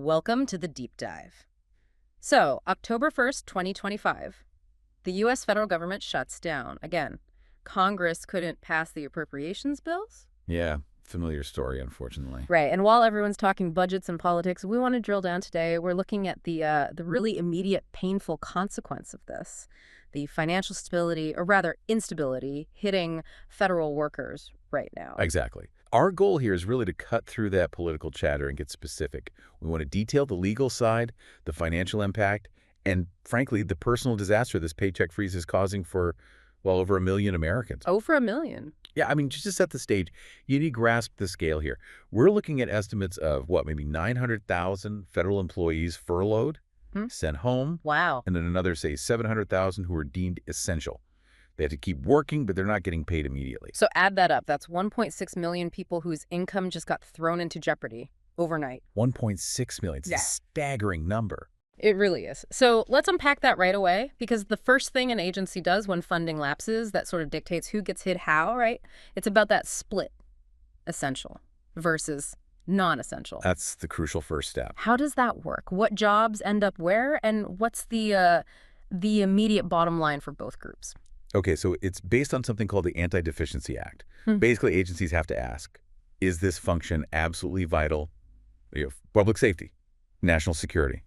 Welcome to the deep dive. So, October 1st, 2025, the U.S. federal government shuts down. Again, Congress couldn't pass the appropriations bills? Yeah, familiar story, unfortunately. Right, and while everyone's talking budgets and politics, we want to drill down today. We're looking at the really immediate, painful consequence of this, the financial stability, or rather instability, hitting federal workers right now. Exactly. Our goal here is really to cut through that political chatter and get specific. We want to detail the legal side, the financial impact, and frankly, the personal disaster this paycheck freeze is causing for, well, over 1 million Americans. Over 1 million. Yeah, I mean, just to set the stage, you need to grasp the scale here. We're looking at estimates of, maybe 900,000 federal employees furloughed, sent home, Wow. and then another, say, 700,000 who are deemed essential. They have to keep working, but they're not getting paid immediately. So add that up. That's 1.6 million people whose income just got thrown into jeopardy overnight. 1.6 million. It's a staggering number. It really is. So let's unpack that right away, because the first thing an agency does when funding lapses, that sort of dictates who gets hit how, right? It's about that split, essential versus non-essential. That's the crucial first step. How does that work? What jobs end up where, and what's the immediate bottom line for both groups? Okay, so it's based on something called the Anti-Deficiency Act. Basically, agencies have to ask, is this function absolutely vital? Public safety, national security,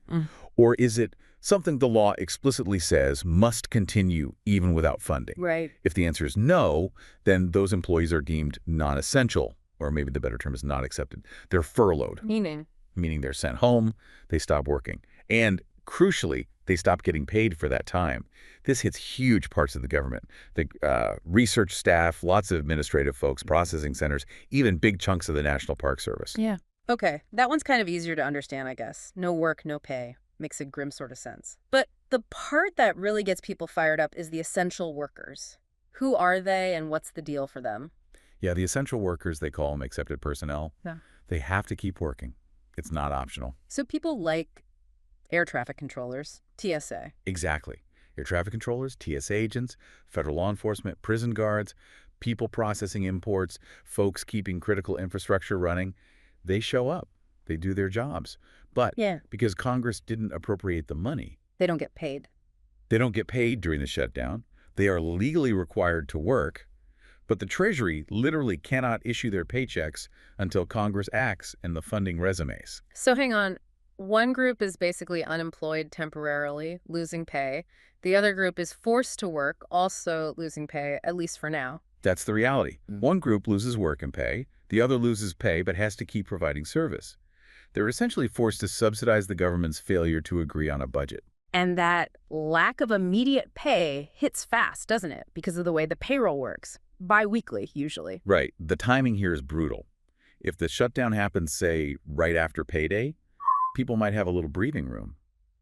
or is it something the law explicitly says must continue even without funding? Right. If the answer is no, then those employees are deemed non-essential, or maybe the better term is not accepted. They're furloughed. Meaning They're sent home, they stop working. And crucially, they stop getting paid for that time. This hits huge parts of the government. The research staff, lots of administrative folks, processing centers, even big chunks of the National Park Service. Yeah. Okay, that one's kind of easier to understand, I guess. No work, no pay. Makes a grim sort of sense. But the part that really gets people fired up is the essential workers. Who are they and what's the deal for them? Yeah, the essential workers, they call them accepted personnel. Yeah. They have to keep working. It's not optional. So people like air traffic controllers, TSA. Exactly. Air traffic controllers, TSA agents, federal law enforcement, prison guards, people processing imports, folks keeping critical infrastructure running. They show up. They do their jobs. But because Congress didn't appropriate the money, they don't get paid. They don't get paid during the shutdown. They are legally required to work, but the Treasury literally cannot issue their paychecks until Congress acts and the funding resumes. So hang on. One group is basically unemployed temporarily, losing pay. The other group is forced to work, also losing pay, at least for now. That's the reality. One group loses work and pay. The other loses pay but has to keep providing service. They're essentially forced to subsidize the government's failure to agree on a budget. And that lack of immediate pay hits fast, doesn't it? Because of the way the payroll works. Bi-weekly, usually. Right. The timing here is brutal. If the shutdown happens, say, right after payday, people might have a little breathing room.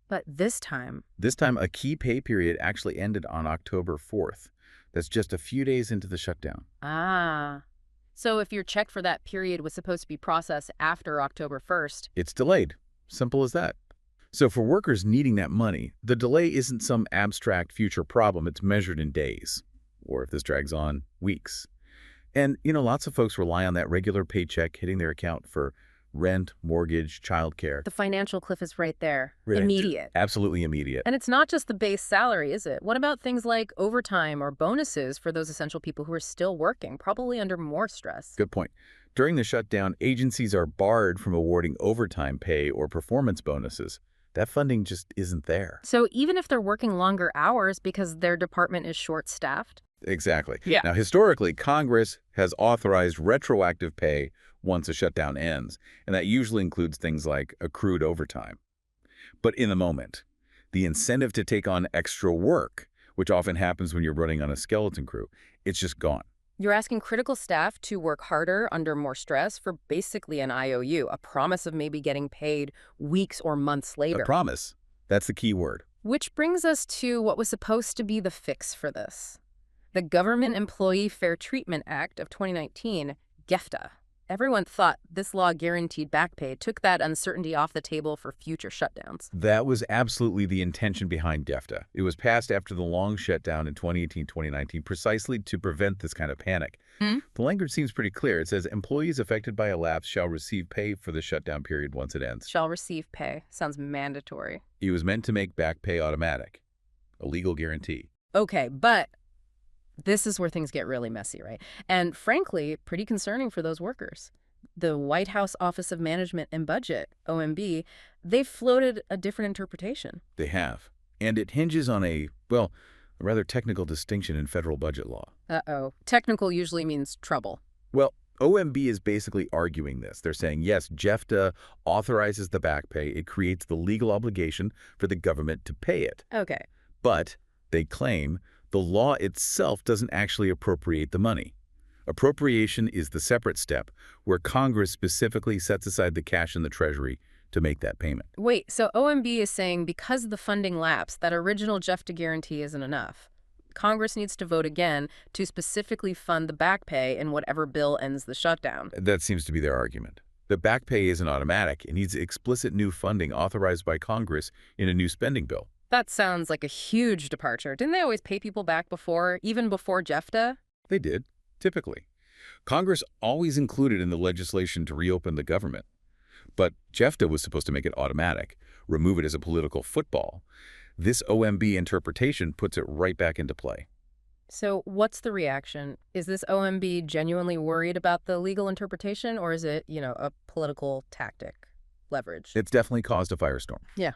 But this time, a key pay period actually ended on October 4th. That's just a few days into the shutdown. Ah. So if your check for that period was supposed to be processed after October 1st, it's delayed. Simple as that. So for workers needing that money, the delay isn't some abstract future problem. It's measured in days, or if this drags on, weeks. And, lots of folks rely on that regular paycheck hitting their account for rent, mortgage, childcare. the financial cliff is right there. Right. Immediate. Absolutely immediate. And it's not just the base salary, is it? What about things like overtime or bonuses for those essential people who are still working, probably under more stress? Good point. During the shutdown, agencies are barred from awarding overtime pay or performance bonuses. That funding just isn't there. So even if they're working longer hours because their department is short-staffed? Exactly. Yeah. Now, historically, Congress has authorized retroactive pay once a shutdown ends, and that usually includes things like accrued overtime. But in the moment, the incentive to take on extra work, which often happens when you're running on a skeleton crew, it's just gone. You're asking critical staff to work harder under more stress for basically an IOU, a promise of maybe getting paid weeks or months later. A promise. That's the key word. Which brings us to what was supposed to be the fix for this. The Government Employee Fair Treatment Act of 2019, GEFTA. Everyone thought this law guaranteed back pay, took that uncertainty off the table for future shutdowns. That was absolutely the intention behind DEFTA. It was passed after the long shutdown in 2018-2019 precisely to prevent this kind of panic. Hmm? The language seems pretty clear. It says employees affected by a lapse shall receive pay for the shutdown period once it ends. Shall receive pay. Sounds mandatory. It was meant to make back pay automatic, a legal guarantee. Okay, but this is where things get really messy, right? And frankly, pretty concerning for those workers. The White House Office of Management and Budget, OMB, they've floated a different interpretation. They have. And it hinges on a rather technical distinction in federal budget law. Uh-oh. Technical usually means trouble. Well, OMB is basically arguing this. They're saying, yes, JEFTA authorizes the back pay. It creates the legal obligation for the government to pay it. Okay. But, they claim, the law itself doesn't actually appropriate the money. Appropriation is the separate step where Congress specifically sets aside the cash in the Treasury to make that payment. Wait, so OMB is saying because the funding lapsed, that original JEFTA guarantee isn't enough. Congress needs to vote again to specifically fund the back pay in whatever bill ends the shutdown. That seems to be their argument. The back pay isn't automatic. It needs explicit new funding authorized by Congress in a new spending bill. That sounds like a huge departure. Didn't they always pay people back before, even before JEFTA? They did, typically. Congress always included in the legislation to reopen the government. But JEFTA was supposed to make it automatic, remove it as a political football. This OMB interpretation puts it right back into play. So what's the reaction? Is this OMB genuinely worried about the legal interpretation, or is it, a political tactic, leverage? It's definitely caused a firestorm. Yeah.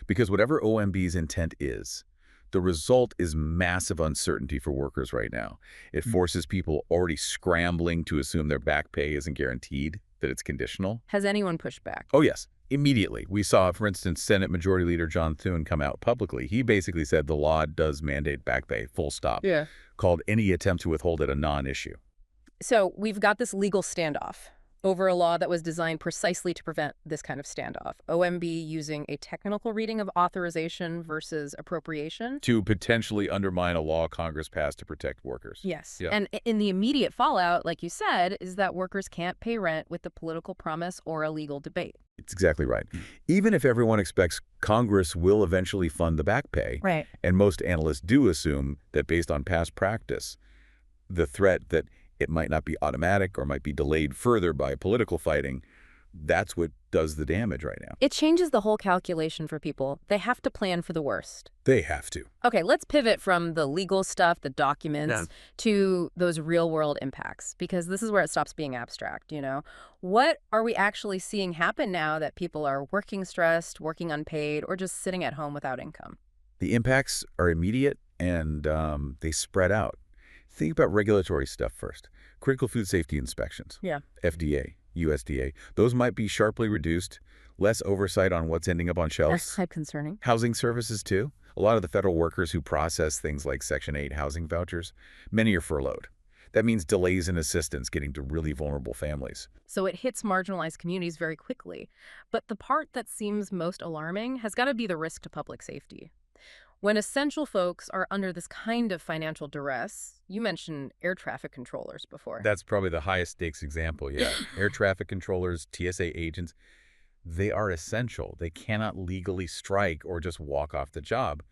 Because whatever OMB's intent is, the result is massive uncertainty for workers right now. It forces people already scrambling to assume their back pay isn't guaranteed, that it's conditional. Has anyone pushed back? Oh, yes. Immediately. We saw, for instance, Senate Majority Leader John Thune come out publicly. He basically said the law does mandate back pay, full stop. Yeah. Called any attempt to withhold it a non-issue. So we've got this legal standoff over a law that was designed precisely to prevent this kind of standoff. OMB using a technical reading of authorization versus appropriation. To potentially undermine a law Congress passed to protect workers. Yes. Yeah. And in the immediate fallout, like you said, is that workers can't pay rent with the political promise or a legal debate. It's exactly right. Even if everyone expects Congress will eventually fund the back pay, Right. and most analysts do assume that based on past practice, the threat that it might not be automatic or might be delayed further by political fighting, that's what does the damage right now. It changes the whole calculation for people. They have to plan for the worst. They have to. Okay, let's pivot from the legal stuff, the documents, to those real-world impacts, because this is where it stops being abstract, What are we actually seeing happen now that people are working stressed, working unpaid, or just sitting at home without income? The impacts are immediate and they spread out. Think about regulatory stuff first. Critical food safety inspections. Yeah. FDA, USDA. Those might be sharply reduced. Less oversight on what's ending up on shelves. That's quite concerning. Housing services, too. A lot of the federal workers who process things like Section 8 housing vouchers, many are furloughed. That means delays in assistance getting to really vulnerable families. So it hits marginalized communities very quickly. But the part that seems most alarming has got to be the risk to public safety. When essential folks are under this kind of financial duress, you mentioned air traffic controllers before. That's probably the highest stakes example, yeah. Air traffic controllers, TSA agents, they are essential. They cannot legally strike or just walk off the job.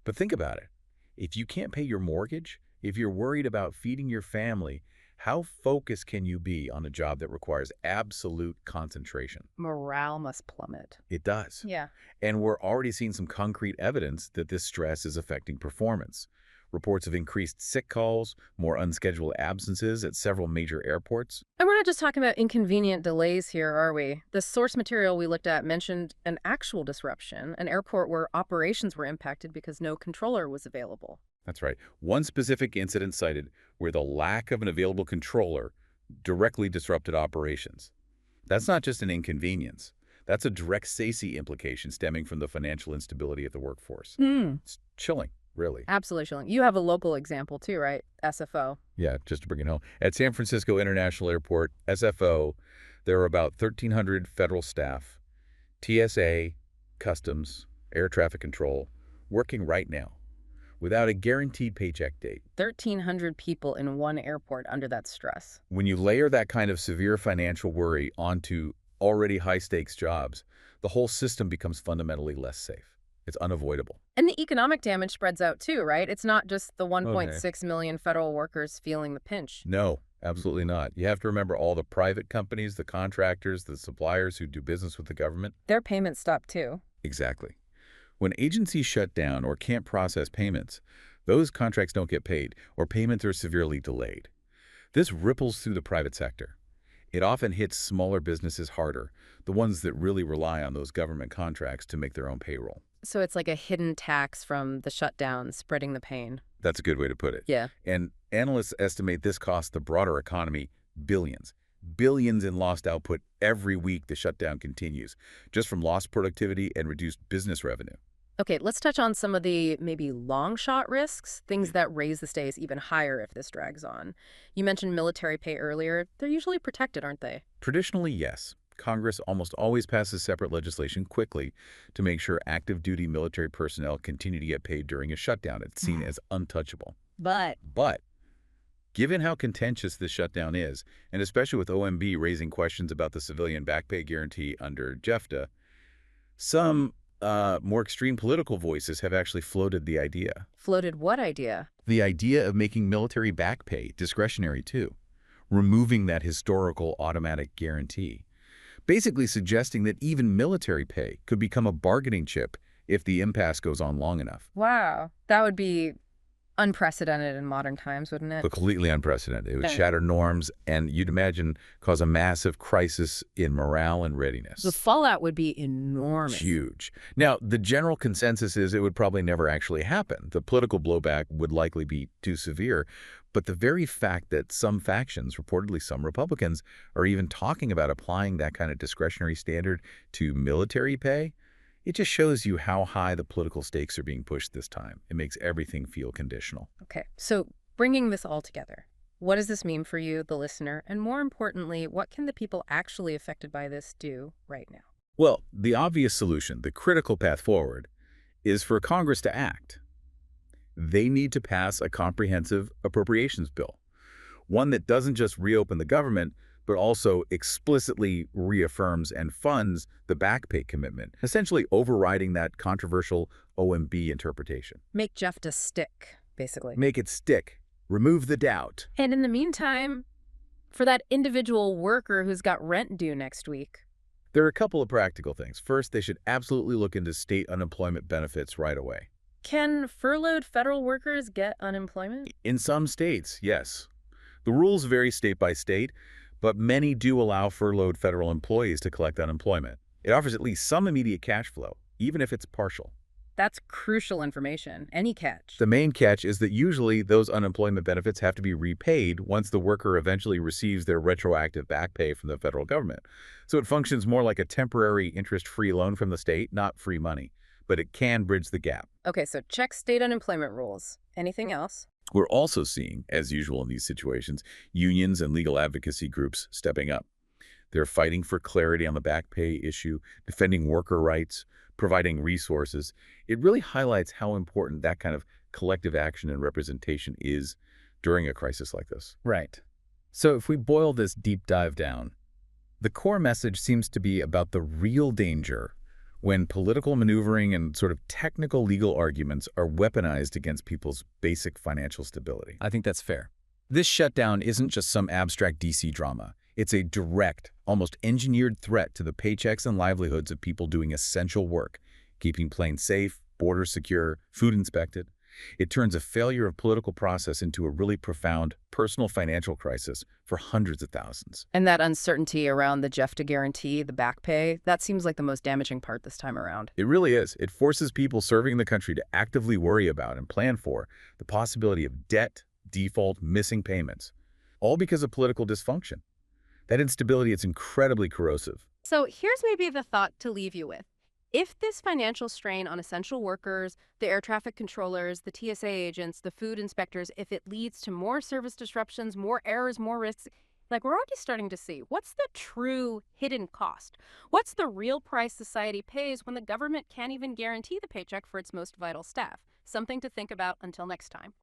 But think about it. If you can't pay your mortgage, if you're worried about feeding your family, how focused can you be on a job that requires absolute concentration? Morale must plummet. It does. Yeah. And we're already seeing some concrete evidence that this stress is affecting performance. Reports of increased sick calls, more unscheduled absences at several major airports. And we're not just talking about inconvenient delays here, are we? The source material we looked at mentioned an actual disruption, an airport where operations were impacted because no controller was available. That's right. One specific incident cited where the lack of an available controller directly disrupted operations. That's not just an inconvenience. That's a direct safety implication stemming from the financial instability of the workforce. It's chilling, really. Absolutely chilling. You have a local example too, right? SFO. Yeah, just to bring it home. At San Francisco International Airport, SFO, there are about 1,300 federal staff, TSA, Customs, Air Traffic Control, working right now. without a guaranteed paycheck date. 1,300 people in one airport under that stress. When you layer that kind of severe financial worry onto already high-stakes jobs, the whole system becomes fundamentally less safe. It's unavoidable. And the economic damage spreads out too, right? It's not just the Okay. 1.6 million federal workers feeling the pinch. No, absolutely not. You have to remember all the private companies, the contractors, the suppliers who do business with the government. Their payments stop too. Exactly. When agencies shut down or can't process payments, those contracts don't get paid or payments are severely delayed. This ripples through the private sector. It often hits smaller businesses harder, the ones that really rely on those government contracts to make their own payroll. So it's like a hidden tax from the shutdown spreading the pain. That's a good way to put it. Yeah. And analysts estimate this costs the broader economy billions. Billions in lost output every week the shutdown continues, just from lost productivity and reduced business revenue. Okay, let's touch on some of the maybe long shot risks, things that raise the stakes even higher if this drags on. You mentioned military pay earlier. They're usually protected, aren't they? Traditionally, yes. Congress almost always passes separate legislation quickly to make sure active duty military personnel continue to get paid during a shutdown. It's seen as untouchable. But But given how contentious this shutdown is, and especially with OMB raising questions about the civilian back pay guarantee under JEFTA, some more extreme political voices have actually floated the idea. floated what idea? The idea of making military back pay discretionary too, removing that historical automatic guarantee, basically suggesting that even military pay could become a bargaining chip if the impasse goes on long enough. Wow, that would be unprecedented in modern times, wouldn't it? Completely unprecedented. It would Yeah. shatter norms and you'd imagine cause a massive crisis in morale and readiness. The fallout would be enormous. Huge. Now, the general consensus is it would probably never actually happen. The political blowback would likely be too severe. But the very fact that some factions, reportedly some Republicans, are even talking about applying that kind of discretionary standard to military pay, it just shows you how high the political stakes are being pushed this time. It makes everything feel conditional. Okay, so bringing this all together, what does this mean for you, the listener? And more importantly, what can the people actually affected by this do right now? Well, the obvious solution, the critical path forward, is for Congress to act. They need to pass a comprehensive appropriations bill, one that doesn't just reopen the government, but also explicitly reaffirms and funds the back pay commitment, essentially overriding that controversial OMB interpretation. Make JEFTA stick, basically. Make it stick. Remove the doubt. And in the meantime, for that individual worker who's got rent due next week, There are a couple of practical things. First, they should absolutely look into state unemployment benefits right away. can furloughed federal workers get unemployment? In some states, yes. The rules vary state by state, but many do allow furloughed federal employees to collect unemployment. It offers at least some immediate cash flow, even if it's partial. That's crucial information. Any catch. The main catch is that usually those unemployment benefits have to be repaid once the worker eventually receives their retroactive back pay from the federal government. So it functions more like a temporary interest-free loan from the state, not free money, but it can bridge the gap. Okay, so check state unemployment rules. Anything else? We're also seeing, as usual in these situations, unions and legal advocacy groups stepping up. They're fighting for clarity on the back pay issue, defending worker rights, providing resources. It really highlights how important that kind of collective action and representation is during a crisis like this. Right. So if we boil this deep dive down, the core message seems to be about the real danger when political maneuvering and sort of technical legal arguments are weaponized against people's basic financial stability. I think that's fair. This shutdown isn't just some abstract DC drama. It's a direct, almost engineered threat to the paychecks and livelihoods of people doing essential work, keeping planes safe, borders secure, food inspected. It turns a failure of political process into a really profound personal financial crisis for hundreds of thousands. And that uncertainty around the JEFTA guarantee, the back pay, that seems like the most damaging part this time around. It really is. It forces people serving the country to actively worry about and plan for the possibility of debt, default, missing payments, all because of political dysfunction. That instability is incredibly corrosive. So here's maybe the thought to leave you with. If this financial strain on essential workers, the air traffic controllers, the TSA agents, the food inspectors, if it leads to more service disruptions, more errors, more risks, Like, we're already starting to see what's the true hidden cost? What's the real price society pays when the government can't even guarantee the paycheck for its most vital staff? Something to think about until next time.